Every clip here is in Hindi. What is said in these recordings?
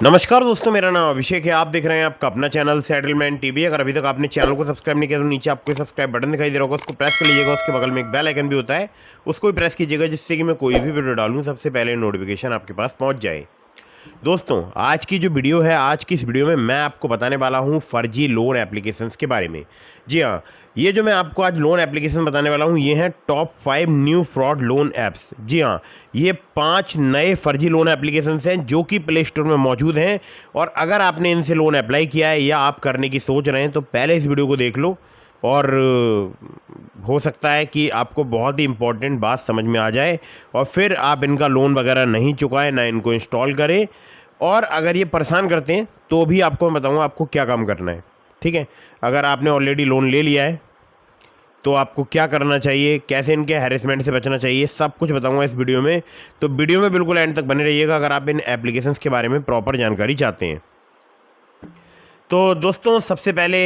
नमस्कार दोस्तों, मेरा नाम अभिषेक है। आप देख रहे हैं आपका अपना चैनल सेटलमेंट टीवी। अगर अभी तक आपने चैनल को सब्सक्राइब नहीं किया तो नीचे आपको सब्सक्राइब बटन दिखाई दे रहा होगा, उसको प्रेस कर लीजिएगा। उसके बगल में एक बेल आइकन भी होता है, उसको भी प्रेस कीजिएगा, जिससे कि मैं कोई भी वीडियो डालूं सबसे पहले नोटिफिकेशन आपके पास पहुंच जाए। दोस्तों, आज की जो वीडियो है, आज की इस वीडियो में मैं आपको बताने वाला हूं फर्जी लोन एप्लीकेशंस के बारे में। जी हाँ, ये जो मैं आपको आज लोन एप्लीकेशन बताने वाला हूं, ये हैं top 5 new fraud loan apps. जी हाँ, ये 5 नए फर्जी लोन एप्लीकेशंस हैं जो कि प्ले स्टोर में मौजूद हैं। और अगर आपने इनसे लोन अप्लाई किया है या आप करने की सोच रहे हैं तो पहले इस वीडियो को देख लो। और हो सकता है कि आपको बहुत ही इंपॉर्टेंट बात समझ में आ जाए और फिर आप इनका लोन वगैरह नहीं चुकाएं, ना इनको इंस्टॉल करें। और अगर ये परेशान करते हैं तो भी आपको मैं बताऊंगा आपको क्या काम करना है। ठीक है, अगर आपने ऑलरेडी लोन ले लिया है तो आपको क्या करना चाहिए, कैसे इनके हैरेसमेंट से बचना चाहिए, सब कुछ बताऊंगा इस वीडियो में। तो वीडियो में बिल्कुल एंड तक बने रहिएगा अगर आप इन एप्लीकेशंस के बारे में प्रॉपर जानकारी चाहते हैं। तो दोस्तों, सबसे पहले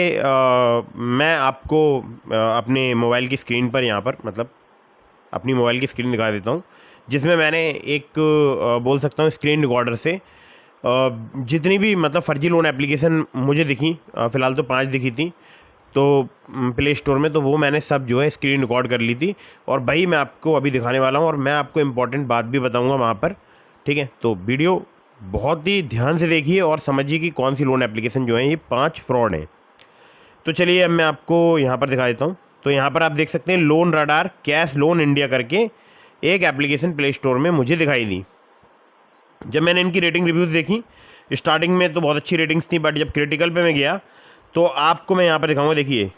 मैं आपको अपने मोबाइल की स्क्रीन पर, यहाँ पर मतलब अपनी मोबाइल की स्क्रीन दिखा देता हूँ, जिसमें मैंने एक बोल सकता हूँ स्क्रीन रिकॉर्डर से जितनी भी मतलब फ़र्जी लोन एप्लीकेशन मुझे दिखी, फ़िलहाल तो 5 दिखी थी। तो प्ले स्टोर में तो वो मैंने सब जो है स्क्रीन रिकॉर्ड कर ली थी और वही मैं आपको अभी दिखाने वाला हूँ और मैं आपको इम्पोर्टेंट बात भी बताऊँगा वहाँ पर। ठीक है, तो वीडियो बहुत ही ध्यान से देखिए और समझिए कि कौन सी लोन एप्लीकेशन जो है ये 5 फ्रॉड हैं। तो चलिए अब मैं आपको यहाँ पर दिखा देता हूँ। तो यहाँ पर आप देख सकते हैं loan radar cash loan India करके एक एप्लीकेशन प्ले स्टोर में मुझे दिखाई दी। जब मैंने इनकी रेटिंग रिव्यूज़ देखी, स्टार्टिंग में तो बहुत अच्छी रेटिंग्स थी, बट जब क्रिटिकल पे मैं गया तो आपको मैं यहाँ पर दिखाऊंगा। देखिए,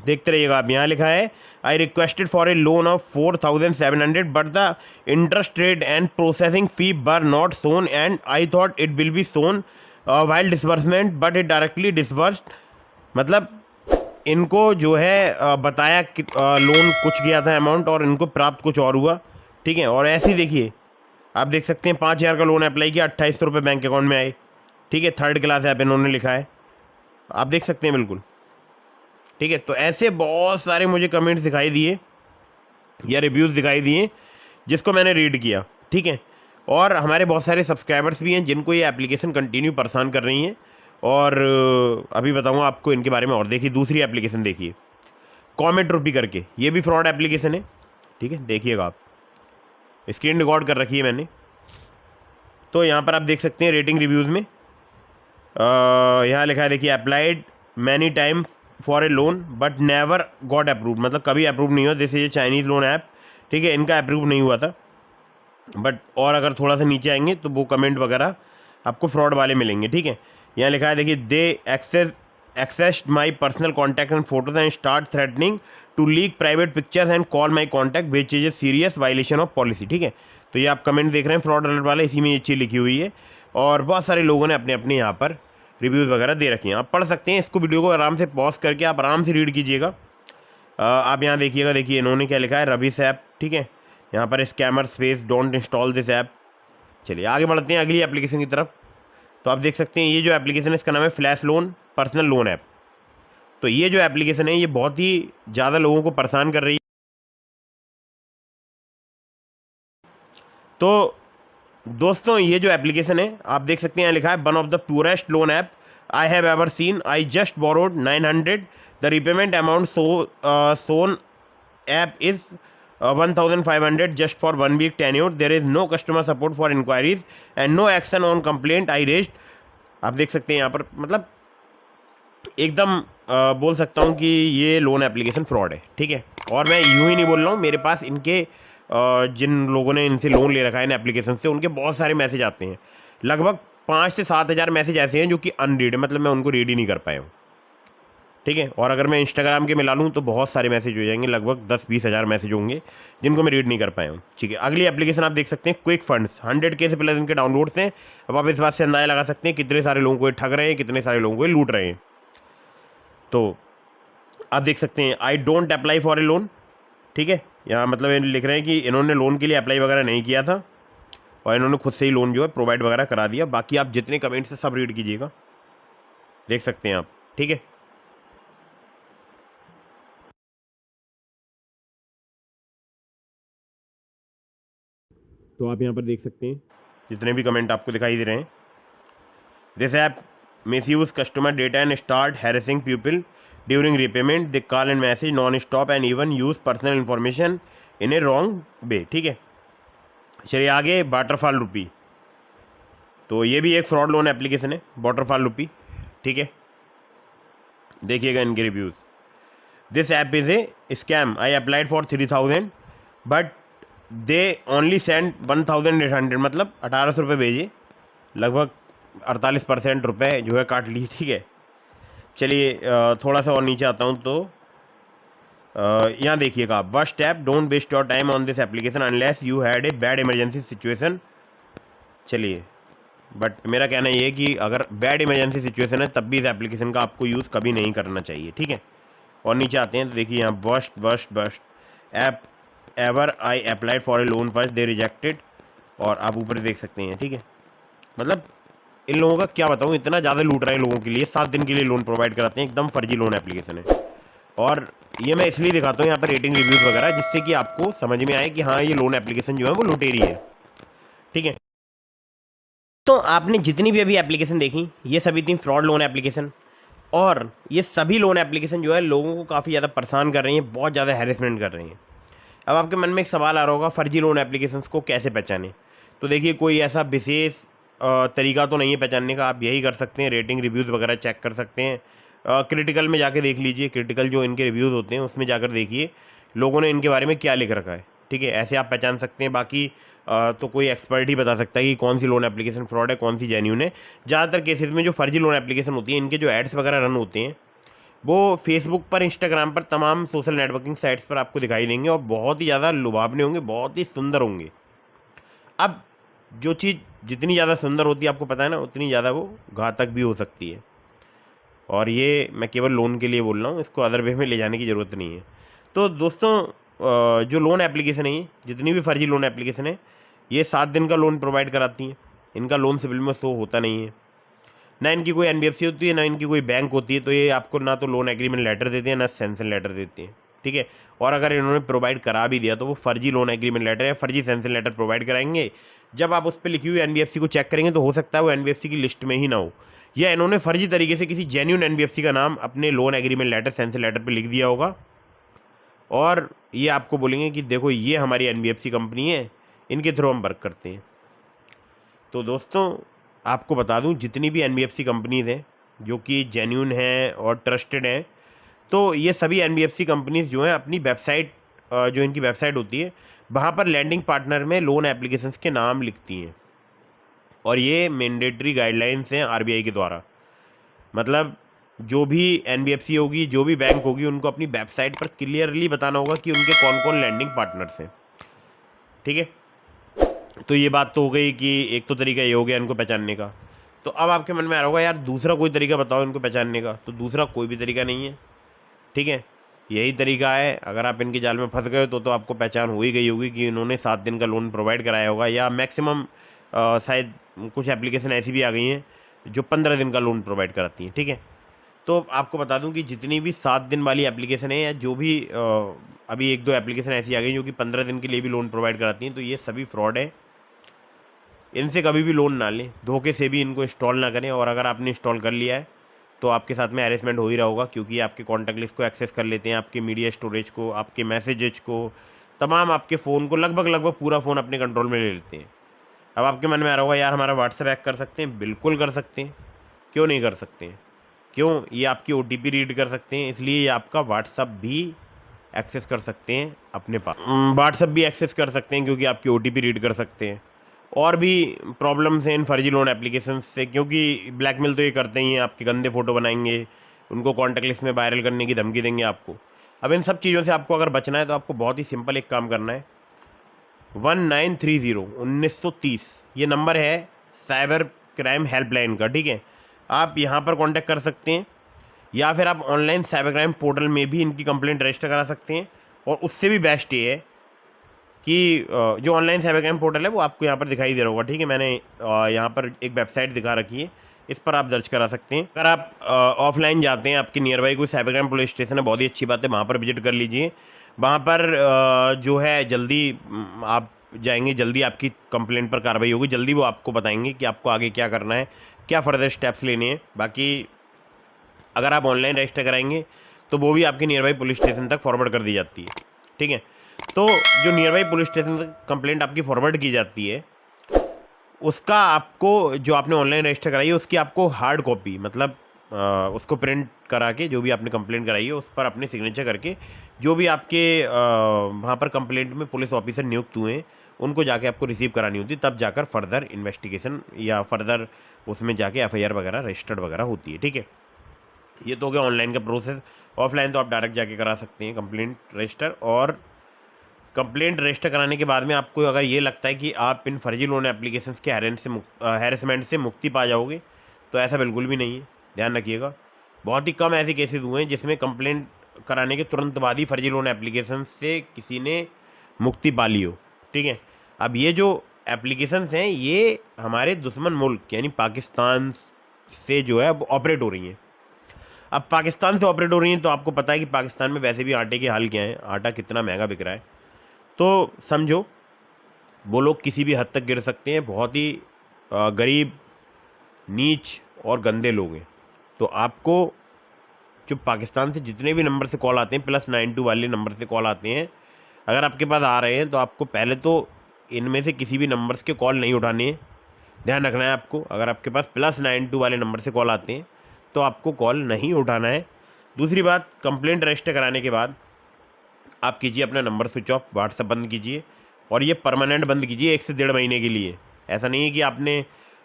देखते रहिएगा आप। यहाँ लिखा है I requested for a loan of 4700 but the interest rate and processing fee were not shown and I thought it will be shown while disbursement but it directly disbursed. मतलब इनको जो है बताया कि लोन कुछ किया था अमाउंट और इनको प्राप्त कुछ और हुआ। ठीक है, और ऐसे ही देखिए आप देख सकते हैं 5000 का लोन अप्लाई किया, 2800 रुपये बैंक अकाउंट में आए। ठीक है, थर्ड क्लास ऐप इन्होंने लिखा है, आप देख सकते हैं बिल्कुल। ठीक है, तो ऐसे बहुत सारे मुझे कमेंट्स दिखाई दिए या रिव्यूज़ दिखाई दिए जिसको मैंने रीड किया। ठीक है, और हमारे बहुत सारे सब्सक्राइबर्स भी हैं जिनको ये एप्लीकेशन कंटिन्यू परेशान कर रही हैं। और अभी बताऊंगा आपको इनके बारे में। और देखिए दूसरी एप्लीकेशन देखिए, कॉमेट रुपी करके, ये भी फ्रॉड एप्लीकेशन है। ठीक है, देखिएगा आप, स्क्रीन रिकॉर्ड कर रखी है मैंने। तो यहाँ पर आप देख सकते हैं रेटिंग रिव्यूज़ में यहाँ लिखा है, देखिए applied many time for a loan but never got approve, मतलब कभी अप्रूव नहीं हुआ। जैसे ये चाइनीज़ लोन ऐप, ठीक है, इनका अप्रूव नहीं हुआ था। बट और अगर थोड़ा सा नीचे आएंगे तो वो कमेंट वगैरह आपको फ्रॉड वाले मिलेंगे। ठीक है, यहाँ लिखा है देखिए they accessed my personal contact and photos and start threatening to leak private pictures and call my contact which is a serious violation of policy. ठीक है, तो ये आप कमेंट देख रहे हैं फ्रॉड अलर्ट वाले, इसी में ये चीज़ लिखी हुई है। और बहुत सारे लोगों ने अपने अपने यहाँ पर रिव्यूज़ वगैरह दे रखे हैं, आप पढ़ सकते हैं। इसको वीडियो को आराम से पॉज करके आप आराम से रीड कीजिएगा। आप यहाँ देखिएगा, देखिए इन्होंने क्या लिखा है, रबिस ऐप। ठीक है, यहाँ पर scammer space don't install this app. चलिए आगे बढ़ते हैं अगली एप्लीकेशन की तरफ। तो आप देख सकते हैं ये जो एप्लीकेशन है इसका नाम है flash loan personal loan app. तो ये जो एप्लीकेशन है ये बहुत ही ज़्यादा लोगों को परेशान कर रही है। तो दोस्तों, ये जो एप्लीकेशन है आप देख सकते हैं यहाँ लिखा है one of the purest loan app I have ever seen, I just borrowed 900, the repayment amount soon app is 1500 just for 1 week tenure, there is no customer support for inquiries and no action on complaint I raised। आप देख सकते हैं यहाँ पर, मतलब एकदम बोल सकता हूँ कि ये लोन एप्लीकेशन फ्रॉड है। ठीक है, और मैं यूँ ही नहीं बोल रहा हूँ, मेरे पास इनके जिन लोगों ने इनसे लोन ले रखा है इन एप्लीकेशन से, उनके बहुत सारे मैसेज आते हैं। लगभग 5 से 7 हज़ार मैसेज ऐसे हैं जो कि अनरीड है, मतलब मैं उनको रीड ही नहीं कर पाया हूँ। ठीक है, और अगर मैं इंस्टाग्राम के मिला लूँ तो बहुत सारे मैसेज हो जाएंगे, लगभग 10-20 हज़ार मैसेज होंगे जिनको मैं रीड नहीं कर पाया हूँ। ठीक है, अगली एप्लीकेशन आप देख सकते हैं क्विक फंड्स, 100K से प्लस इनके डाउनलोड्स हैं। अब आप इस बात से अंदाजा लगा सकते हैं कितने सारे लोगों को ये ठग रहे हैं, कितने सारे लोगों को ये लूट रहे हैं। तो आप देख सकते हैं I don't apply for a loan. ठीक है, यहाँ मतलब ये लिख रहे हैं कि इन्होंने लोन के लिए अप्लाई वगैरह नहीं किया था और इन्होंने खुद से ही लोन जो है प्रोवाइड वगैरह करा दिया। बाकी आप जितने कमेंट्स हैं सब रीड कीजिएगा, देख सकते हैं आप। ठीक है, तो आप यहाँ पर देख सकते हैं जितने भी कमेंट आपको दिखाई दे रहे हैं। This app misuse customer data and start harassing people during repayment. They call and message non-stop and even use personal information in a wrong way. ठीक है, चलिए आगे वाटरफॉल रुपी। तो ये भी एक फ्रॉड लोन एप्लीकेशन है, वाटरफॉल रुपी। ठीक है, देखिएगा इनके reviews. This app is a scam, I applied for 3000 but they only send 1800, मतलब 1800 रुपये भेजे, लगभग 48% रुपये जो है काट लिए। ठीक है, चलिए थोड़ा सा और नीचे आता हूँ तो यहाँ देखिएगा आप, first step, don't waste your time on this application unless you had a bad emergency situation. चलिए, बट मेरा कहना ये है कि अगर बैड इमरजेंसी सिचुएशन है तब भी इस एप्लीकेशन का आपको यूज़ कभी नहीं करना चाहिए। ठीक है, और नीचे आते हैं तो देखिए यहाँ worst app ever I applied for a loan first they rejected, और आप ऊपर देख सकते हैं। ठीक है, मतलब इन लोगों का क्या बताऊँ, इतना ज़्यादा लूट रहे हैं लोगों के लिए, 7 दिन के लिए लोन प्रोवाइड कराते हैं, एकदम फर्जी लोन एप्लीकेशन है। और ये मैं इसलिए दिखाता हूँ यहाँ पर रेटिंग रिव्यूज़ वगैरह, जिससे कि आपको समझ में आए कि हाँ ये लोन एप्लीकेशन जो है वो लुटेरी है। ठीक है, तो आपने जितनी भी अभी एप्लीकेशन देखी ये सभी थी फ्रॉड लोन एप्लीकेशन, और ये सभी लोन एप्लीकेशन जो है लोगों को काफ़ी ज़्यादा परेशान कर रही हैं, बहुत ज़्यादा हैरेसमेंट कर रही हैं। अब आपके मन में एक सवाल आ रहा होगा, फर्जी लोन एप्लीकेशंस को कैसे पहचानें? तो देखिए, कोई ऐसा विशेष तरीका तो नहीं है पहचानने का, आप यही कर सकते हैं, रेटिंग रिव्यूज़ वगैरह चेक कर सकते हैं। क्रिटिकल में जाके देख लीजिए, क्रिटिकल जो इनके रिव्यूज़ होते हैं उसमें जाकर देखिए लोगों ने इनके बारे में क्या लिख रखा है। ठीक है, ऐसे आप पहचान सकते हैं। बाकी तो कोई एक्सपर्ट ही बता सकता है कि कौन सी लोन एप्लीकेशन फ्रॉड है, कौन सी जेन्यून है। ज़्यादातर केसेस में जो फर्जी लोन एप्लीकेशन होती है, इनके जो एड्स वगैरह रन होते हैं वो फेसबुक पर, इंस्टाग्राम पर, तमाम सोशल नेटवर्किंग साइट्स पर आपको दिखाई देंगे, और बहुत ही ज़्यादा लुभावने होंगे, बहुत ही सुंदर होंगे। अब जो चीज़ जितनी ज़्यादा सुंदर होती है आपको पता है ना, उतनी ज़्यादा वो घातक भी हो सकती है। और ये मैं केवल लोन के लिए बोल रहा हूँ, इसको अदर वे में ले जाने की ज़रूरत नहीं है। तो दोस्तों, जो लोन एप्लीकेशन है, जितनी भी फर्जी लोन एप्लीकेशन है, ये 7 दिन का लोन प्रोवाइड कराती हैं। इनका लोन सिविल में शो होता नहीं है, ना इनकी कोई एनबीएफसी होती है, ना इनकी कोई बैंक होती है। तो ये आपको ना तो लोन एग्रीमेंट लेटर देते हैं, ना सैंक्शन लेटर देते हैं। ठीक है, और अगर इन्होंने प्रोवाइड करा भी दिया तो वो फर्जी लोन एग्रीमेंट लेटर या फर्जी सैंक्शन लेटर प्रोवाइड कराएंगे। जब आप उस पर लिखी हुई एनबीएफसी को चेक करेंगे तो हो सकता है वो एनबीएफसी की लिस्ट में ही ना हो, या इन्होंने फर्जी तरीके से किसी जेन्यून एनबीएफसी का नाम अपने loan agreement letter, sanction letter पर लिख दिया होगा, और ये आपको बोलेंगे कि देखो ये हमारी एनबीएफसी कंपनी है, इनके थ्रू हम वर्क करते हैं। तो दोस्तों, आपको बता दूं, जितनी भी एनबीएफसी कंपनीज़ हैं जो कि जेन्यून हैं और ट्रस्टेड हैं, तो ये सभी एनबीएफसी कंपनीज़ जो हैं अपनी वेबसाइट, जो इनकी वेबसाइट होती है, वहाँ पर लैंडिंग पार्टनर में लोन एप्लीकेशंस के नाम लिखती हैं, और ये मैंडेटरी गाइडलाइंस हैं आरबीआई के द्वारा। मतलब जो भी एनबीएफसी होगी, जो भी बैंक होगी, उनको अपनी वेबसाइट पर क्लियरली बताना होगा कि उनके कौन कौन लैंडिंग पार्टनर्स हैं। ठीक है, तो ये बात तो हो गई कि एक तो तरीका ये हो गया इनको पहचानने का। तो अब आपके मन में आ रहा होगा, यार दूसरा कोई तरीका बताओ इनको पहचानने का। तो दूसरा कोई भी तरीका नहीं है। ठीक है, यही तरीका है। अगर आप इनके जाल में फंस गए तो आपको पहचान हो ही गई होगी कि इन्होंने 7 दिन का लोन प्रोवाइड कराया होगा, या मैक्सिमम शायद कुछ एप्लीकेशन ऐसी भी आ गई हैं जो 15 दिन का लोन प्रोवाइड कराती हैं। ठीक है, तो आपको बता दूं कि जितनी भी 7 दिन वाली एप्लीकेशन है, या जो भी अभी 1-2 एप्लीकेशन ऐसी आ गई जो कि 15 दिन के लिए भी लोन प्रोवाइड कराती हैं, तो ये सभी फ्रॉड है। इनसे कभी भी लोन ना लें, धोखे से भी इनको इंस्टॉल ना करें। और अगर आपने इंस्टॉल कर लिया है तो आपके साथ में हैरेसमेंट हो ही रहा होगा, क्योंकि आपके कॉन्टैक्ट लिस्ट को एक्सेस कर लेते हैं, आपके मीडिया स्टोरेज को, आपके मैसेजेज को, तमाम आपके फ़ोन को, लगभग पूरा फ़ोन अपने कंट्रोल में ले लेते हैं। अब आपके मन में आ रहा होगा, यार हमारा व्हाट्सएप हैक कर सकते हैं? बिल्कुल कर सकते हैं, क्यों नहीं कर सकते हैं? क्यों, ये आपकी ओटीपी रीड कर सकते हैं, इसलिए ये आपका व्हाट्सएप भी एक्सेस कर सकते हैं अपने पास। व्हाट्सएप भी एक्सेस कर सकते हैं क्योंकि आपकी ओटीपी रीड कर सकते हैं। और भी प्रॉब्लम्स हैं इन फर्जी लोन एप्लीकेशन से, क्योंकि ब्लैकमेल तो ये करते ही हैं, आपके गंदे फ़ोटो बनाएंगे, उनको कॉन्टैक्ट लिस्ट में वायरल करने की धमकी देंगे आपको। अब इन सब चीज़ों से आपको अगर बचना है तो आपको बहुत ही सिंपल एक काम करना है। 1930 ये नंबर है साइबर क्राइम हेल्पलाइन का। ठीक है, आप यहाँ पर कांटेक्ट कर सकते हैं, या फिर आप ऑनलाइन साइबर क्राइम पोर्टल में भी इनकी कंप्लेंट रजिस्टर करा सकते हैं। और उससे भी बेस्ट ये है कि जो ऑनलाइन साइबर क्राइम पोर्टल है वो आपको यहाँ पर दिखाई दे रहा होगा। ठीक है, मैंने यहाँ पर एक वेबसाइट दिखा रखी है, इस पर आप दर्ज करा सकते हैं। अगर आप ऑफलाइन जाते हैं, आपके नियर बाई कोई साइबर क्राइम पुलिस स्टेशन है, बहुत ही अच्छी बात है, वहाँ पर विजिट कर लीजिए। वहाँ पर जो है जल्दी आप जाएंगे, जल्दी आपकी कंप्लेंट पर कार्रवाई होगी, जल्दी वो आपको बताएंगे कि आपको आगे क्या करना है, क्या फर्दर स्टेप्स लेने हैं। बाकी अगर आप ऑनलाइन रजिस्टर कराएंगे तो वो भी आपके नियर बाई पुलिस स्टेशन तक फॉरवर्ड कर दी जाती है, ठीक है। तो जो नियर बाई पुलिस स्टेशन तक कंप्लेंट आपकी फॉरवर्ड की जाती है, उसका आपको, जो आपने ऑनलाइन रजिस्टर कराई है उसकी आपको हार्ड कॉपी, मतलब उसको प्रिंट करा के, जो भी आपने कंप्लेंट कराई है उस पर अपने सिग्नेचर करके, जो भी आपके वहाँ पर कंप्लेंट में पुलिस ऑफिसर नियुक्त हुए हैं उनको जाके आपको रिसीव करानी होती है, तब जाकर फर्दर इन्वेस्टिगेशन या फर्दर उसमें जाके एफआईआर वगैरह रजिस्टर्ड वगैरह होती है, ठीक है। ये तो हो गया ऑनलाइन का प्रोसेस। ऑफलाइन तो आप डायरेक्ट जाके करा सकते हैं कंप्लेंट रजिस्टर, और कंप्लेंट रजिस्टर कराने के बाद में आपको अगर ये लगता है कि आप इन फर्जी लोन एप्लीकेशंस के हैरेसमेंट से मुक्ति पा जाओगे, तो ऐसा बिल्कुल भी नहीं है, ध्यान रखिएगा। बहुत ही कम ऐसे केसेस हुए हैं जिसमें कंप्लेंट कराने के तुरंत बाद ही फर्जी लोन एप्लीकेशन से किसी ने मुक्ति पा ली हो, ठीक है। अब ये जो एप्लीकेशंस हैं ये हमारे दुश्मन मुल्क यानी पाकिस्तान से जो है वो ऑपरेट हो रही हैं। अब पाकिस्तान से ऑपरेट हो रही हैं तो आपको पता है कि पाकिस्तान में वैसे भी आटे के हाल क्या है, आटा कितना महंगा बिक रहा है। तो समझो वो लोग किसी भी हद तक गिर सकते हैं, बहुत ही गरीब, नीच और गंदे लोग हैं। तो आपको जो पाकिस्तान से जितने भी नंबर से कॉल आते हैं, +92 वाले नंबर से कॉल आते हैं, अगर आपके पास आ रहे हैं तो आपको पहले तो इनमें से किसी भी नंबर्स के कॉल नहीं उठाने हैं, ध्यान रखना है आपको। अगर आपके पास +92 वाले नंबर से कॉल आते हैं तो आपको कॉल नहीं उठाना है। दूसरी बात, कंप्लेंट रजिस्टर कराने के बाद आप कीजिए अपना नंबर स्विच ऑफ, व्हाट्सएप बंद कीजिए, और ये परमानेंट बंद कीजिए 1 से 1.5 महीने के लिए। ऐसा नहीं है कि आपने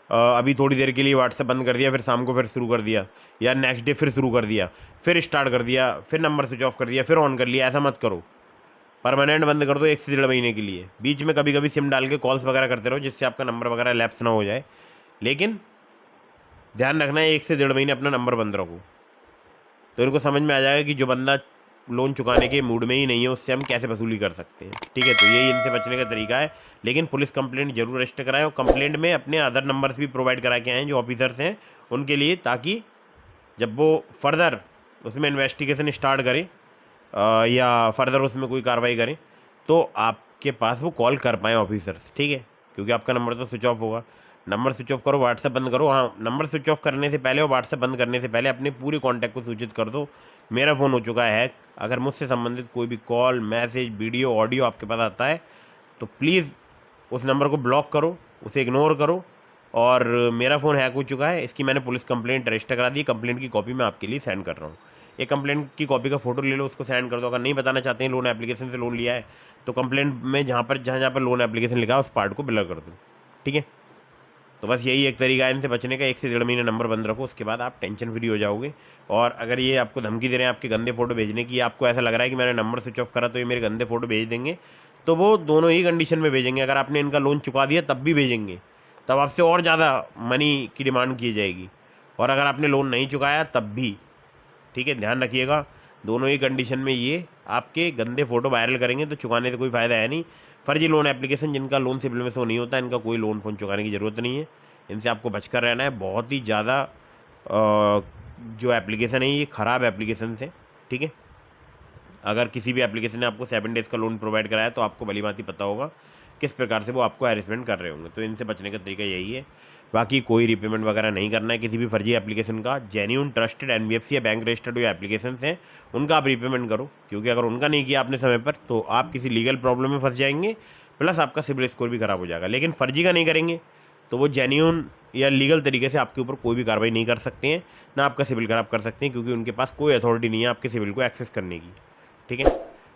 अभी थोड़ी देर के लिए व्हाट्सएप बंद कर दिया, फिर शाम को फिर शुरू कर दिया, या नेक्स्ट डे फिर शुरू कर दिया, फिर स्टार्ट कर दिया, फिर नंबर स्विच ऑफ कर दिया, फिर ऑन कर लिया। ऐसा मत करो, परमानेंट बंद कर दो 1 से 1.5 महीने के लिए। बीच में कभी कभी सिम डाल के कॉल्स वगैरह करते रहो, जिससे आपका नंबर वगैरह लैप्स ना हो जाए, लेकिन ध्यान रखना है 1 से 1.5 महीने अपना नंबर बंद रखो। तो इनको समझ में आ जाएगा कि जो बंदा लोन चुकाने के मूड में ही नहीं है उससे हम कैसे वसूली कर सकते हैं, ठीक है। तो यही इनसे बचने का तरीका है। लेकिन पुलिस कंप्लेंट जरूर रजिस्टर कराएं, और कंप्लेंट में अपने अदर नंबर्स भी प्रोवाइड करा के आएँ जो ऑफिसर्स हैं उनके लिए, ताकि जब वो फर्दर उसमें इन्वेस्टिगेशन स्टार्ट करें या फर्दर उसमें कोई कार्रवाई करें तो आपके पास वो कॉल कर पाएँ ऑफिसर्स, ठीक है। क्योंकि आपका नंबर तो स्विच ऑफ होगा। नंबर स्विच ऑफ करो, व्हाट्सएप बंद करो। हाँ, नंबर स्विच ऑफ करने से पहले और व्हाट्सएप बंद करने से पहले अपने पूरे कॉन्टैक्ट को सूचित कर दो, मेरा फ़ोन हो चुका है हैक। अगर मुझसे संबंधित कोई भी कॉल, मैसेज, वीडियो, ऑडियो आपके पास आता है तो प्लीज़ उस नंबर को ब्लॉक करो, उसे इग्नोर करो, और मेरा फ़ोन हैक हो चुका है, इसकी मैंने पुलिस कंप्लेंट रजिस्टर करा दी। कंप्लेंट की कॉपी मैं आपके लिए सेंड कर रहा हूँ। एक कंप्लेंट की कॉपी का फोटो ले लो, उसको सेंड कर दो। अगर नहीं बताना चाहते हैं लोन एप्लीकेशन से लोन लिया है तो कंप्लेंट में जहाँ पर लोन एप्लीकेशन लिखा है उस पार्ट को ब्लर कर दो, ठीक है। तो बस यही एक तरीका है इनसे बचने का, 1 से 1.5 महीने नंबर बंद रखो, उसके बाद आप टेंशन फ्री हो जाओगे। और अगर ये आपको धमकी दे रहे हैं आपके गंदे फोटो भेजने की, आपको ऐसा लग रहा है कि मैंने नंबर स्विच ऑफ करा तो ये मेरे गंदे फोटो भेज देंगे, तो वो दोनों ही कंडीशन में भेजेंगे। अगर आपने इनका लोन चुका दिया तब भी भेजेंगे, तब आपसे और ज़्यादा मनी की डिमांड की जाएगी, और अगर आपने लोन नहीं चुकाया तब भी, ठीक है। ध्यान रखिएगा, दोनों ही कंडीशन में ये आपके गंदे फोटो वायरल करेंगे, तो चुकाने से कोई फ़ायदा है नहीं। फर्जी लोन एप्लीकेशन जिनका लोन सिविल में शो नहीं होता, इनका कोई लोन फोन चुकाने की ज़रूरत नहीं है, इनसे आपको बचकर रहना है। बहुत ही ज़्यादा जो एप्लीकेशन है ये ख़राब एप्लीकेशन है, ठीक है। अगर किसी भी एप्लीकेशन ने आपको 7 डेज़ का लोन प्रोवाइड कराया तो आपको भलीभांति पता होगा किस प्रकार से वो आपको हैरेसमेंट कर रहे होंगे। तो इनसे बचने का तरीका यही है। बाकी कोई रीपेमेंट वगैरह नहीं करना है किसी भी फर्जी एप्लीकेशन का। जेन्युइन ट्रस्टेड NBFC या बैंक रजिस्टर्ड जो एप्लीकेशन हैं उनका आप रीपेमेंट करो, क्योंकि अगर उनका नहीं किया आपने समय पर तो आप किसी लीगल प्रॉब्लम में फंस जाएंगे, प्लस आपका सिबिल स्कोर भी ख़राब हो जाएगा। लेकिन फर्जी का नहीं करेंगे तो वो जेन्युइन या लीगल तरीके से आपके ऊपर कोई भी कार्रवाई नहीं कर सकते हैं, ना आपका सिबिल ख़राब कर सकते हैं, क्योंकि उनके पास कोई अथॉरिटी नहीं है आपके सिबिल को एक्सेस करने की, ठीक है।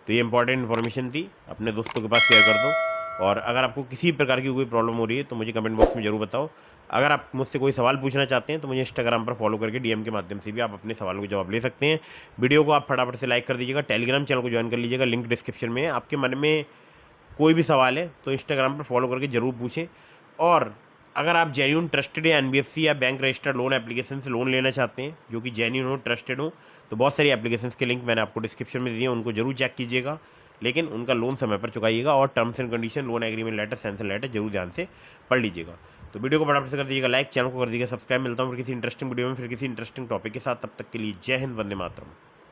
तो ये इंपॉर्टेंट इन्फॉर्मेशन थी, अपने दोस्तों के पास शेयर कर दो। और अगर आपको किसी प्रकार की कोई प्रॉब्लम हो रही है तो मुझे कमेंट बॉक्स में ज़रूर बताओ। अगर आप मुझसे कोई सवाल पूछना चाहते हैं तो मुझे इंस्टाग्राम पर फॉलो करके DM के माध्यम से भी आप अपने सवालों के जवाब ले सकते हैं। वीडियो को आप फटाफट से लाइक कर दीजिएगा, टेलीग्राम चैनल को ज्वाइन कर लीजिएगा, लिंक डिस्क्रिप्शन में है। आपके मन में कोई भी सवाल है तो इंस्टाग्राम पर फॉलो करके ज़रूर पूछें। और अगर आप जेन्युइन ट्रस्टेड या NBFC या बैंक रजिस्टर्ड लोन एप्लीकेशन से लोन लेना चाहते हैं जो कि जेन्युइन हो, ट्रस्टेड हो, तो बहुत सारी एप्लीकेशंस के लिंक मैंने आपको डिस्क्रिप्शन में दिए हैं, उनको जरूर चेक कीजिएगा। लेकिन उनका लोन समय पर चुकाइएगा, और terms and condition, loan agreement letter, sanction letter जरूर ध्यान से पढ़ लीजिएगा। तो वीडियो को फटाफट से कर दीजिएगा लाइक, चैनल को कर दीजिएगा सब्सक्राइब। मिलता हूँ फिर किसी इंटरेस्टिंग वीडियो में, फिर किसी इंटरेस्टिंग टॉपिक के साथ। तब तक के लिए जय हिंद, वंदे मातरम।